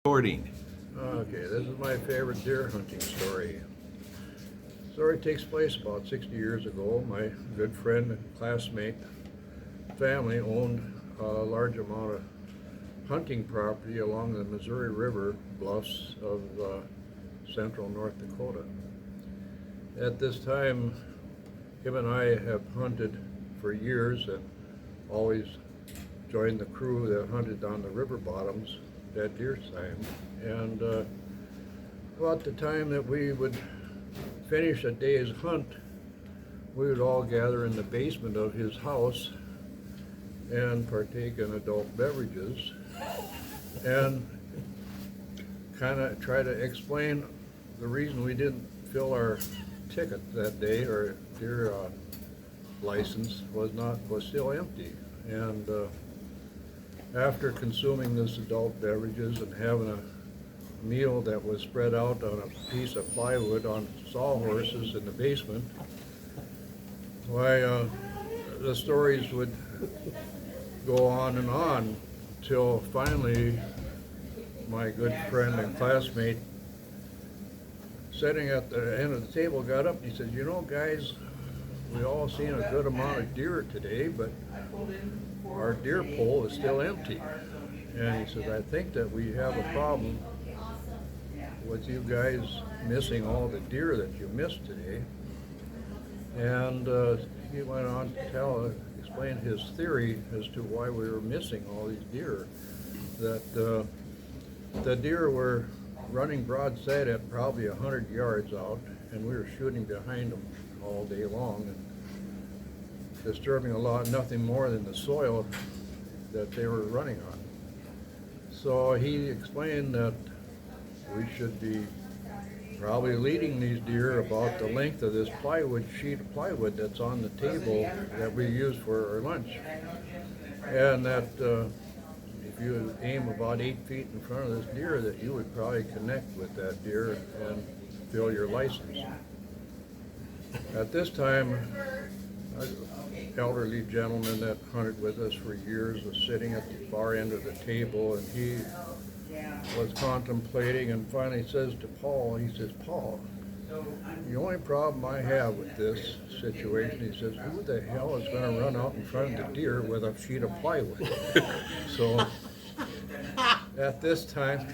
Recording. Okay, this is my favorite deer hunting story. Story takes place about 60 years ago. My good friend and classmate family owned a large amount of hunting property along the Missouri River bluffs of central North Dakota. At this time, him and I have hunted for years and always joined the crew that hunted on the river bottoms at deer time. And about the time that we would finish a day's hunt, we would all gather in the basement of his house and partake in adult beverages and kind of try to explain the reason we didn't fill our ticket that day, or deer license was still empty. And after consuming this adult beverages and having a meal that was spread out on a piece of plywood on sawhorses in the basement, why the stories would go on till finally my good friend and classmate sitting at the end of the table got up and he said, "You know, guys, we all seen a good amount of deer today, but our deer pool is still empty." And he says, "I think that we have a problem with you guys missing all the deer that you missed today." And he went on to explain his theory as to why we were missing all these deer. That the deer were running broadside at probably 100 yards out, and we were shooting behind them all day long and disturbing nothing more than the soil that they were running on. So he explained that we should be probably leading these deer about the length of this sheet of plywood that's on the table that we use for our lunch. And that if you aim about 8 feet in front of this deer, that you would probably connect with that deer and fill your license. At this time, an elderly gentleman that hunted with us for years was sitting at the far end of the table, and he was contemplating and finally says to Paul, he says, "Paul, the only problem I have with this situation," he says, "who the hell is going to run out in front of the deer with a sheet of plywood?" So at this time,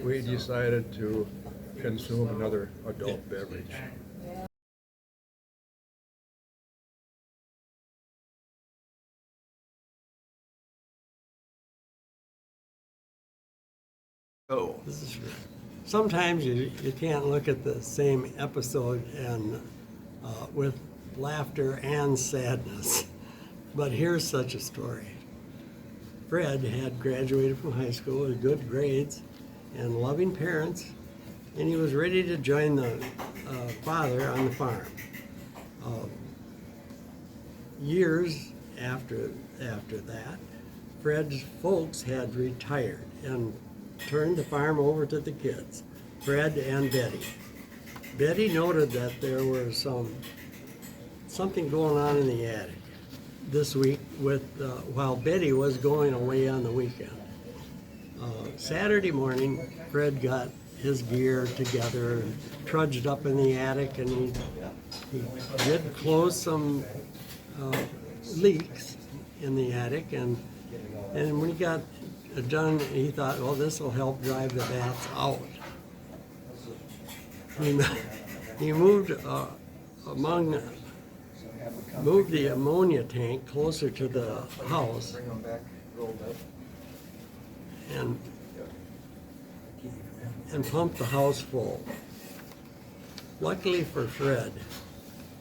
we decided to consume another adult beverage. Oh, Sometimes you can't look at the same episode and with laughter and sadness. But here's such a story. Fred had graduated from high school with good grades and loving parents, and he was ready to join the father on the farm. Years after that, Fred's folks had retired and turned the farm over to the kids, Fred and Betty. Betty noted that there was something going on in the attic this week while Betty was going away on the weekend. Saturday morning, Fred got his gear together and trudged up in the attic, and he did close some leaks in the attic, and when he got done, he thought, well, this will help drive the bats out. He moved the ammonia tank closer to the house and pumped the house full. Luckily for Fred,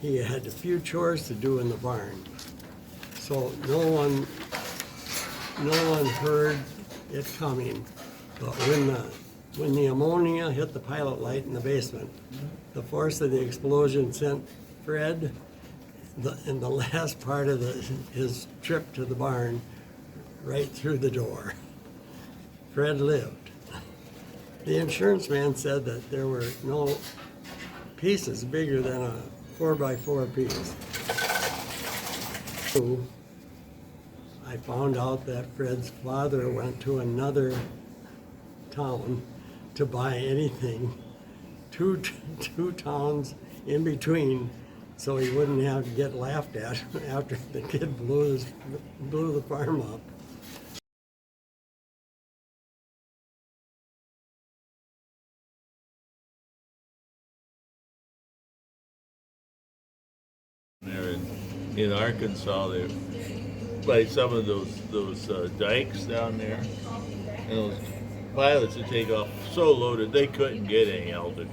he had a few chores to do in the barn, so no one heard it coming. But when the ammonia hit the pilot light in the basement, the force of the explosion sent Fred in the last part of his trip to the barn right through the door. Fred lived. The insurance man said that there were no pieces bigger than a 4x4 piece. I found out that Fred's father went to another town to buy anything, two towns in between, so he wouldn't have to get laughed at after the kid blew the farm up. There in Arkansas, there by some of those dikes down there, and those pilots would take off so loaded they couldn't get any altitude,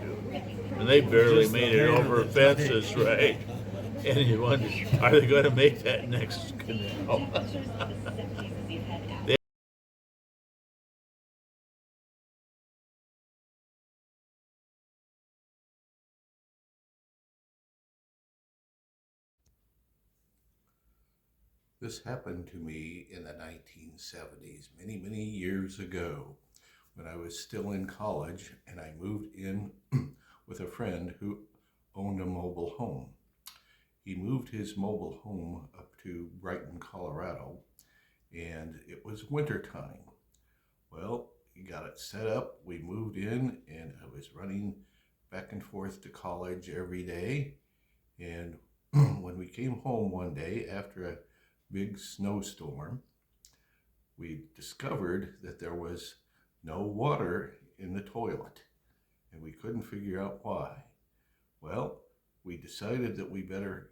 and they barely Just the made it head of over the fences, dike. right? And you wonder, are they going to make that next canal? This happened to me in the 1970s, many, many years ago, when I was still in college and I moved in with a friend who owned a mobile home. He moved his mobile home up to Brighton, Colorado, and it was wintertime. Well, he got it set up, we moved in, and I was running back and forth to college every day. And when we came home one day after a big snowstorm, we discovered that there was no water in the toilet, and we couldn't figure out why. Well, we decided that we better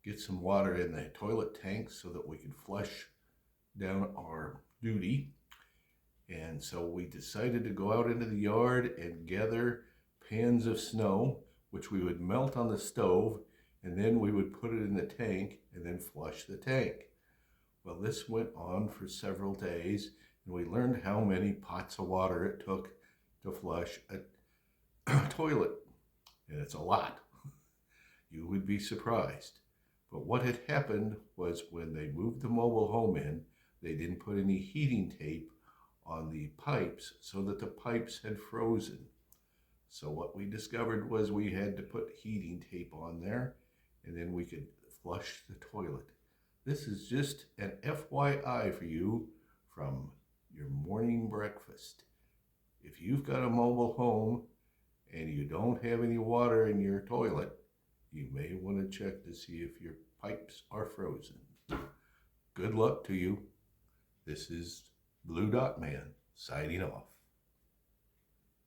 get some water in the toilet tank so that we could flush down our duty. And so we decided to go out into the yard and gather pans of snow, which we would melt on the stove, and then we would put it in the tank and then flush the tank. Well, this went on for several days, and we learned how many pots of water it took to flush a toilet. And it's a lot. You would be surprised. But what had happened was when they moved the mobile home in, they didn't put any heating tape on the pipes so that the pipes had frozen. So what we discovered was we had to put heating tape on there, and then we could flush the toilet. This is just an FYI for you from your morning breakfast. If you've got a mobile home and you don't have any water in your toilet, you may want to check to see if your pipes are frozen. Good luck to you. This is Blue Dot Man signing off.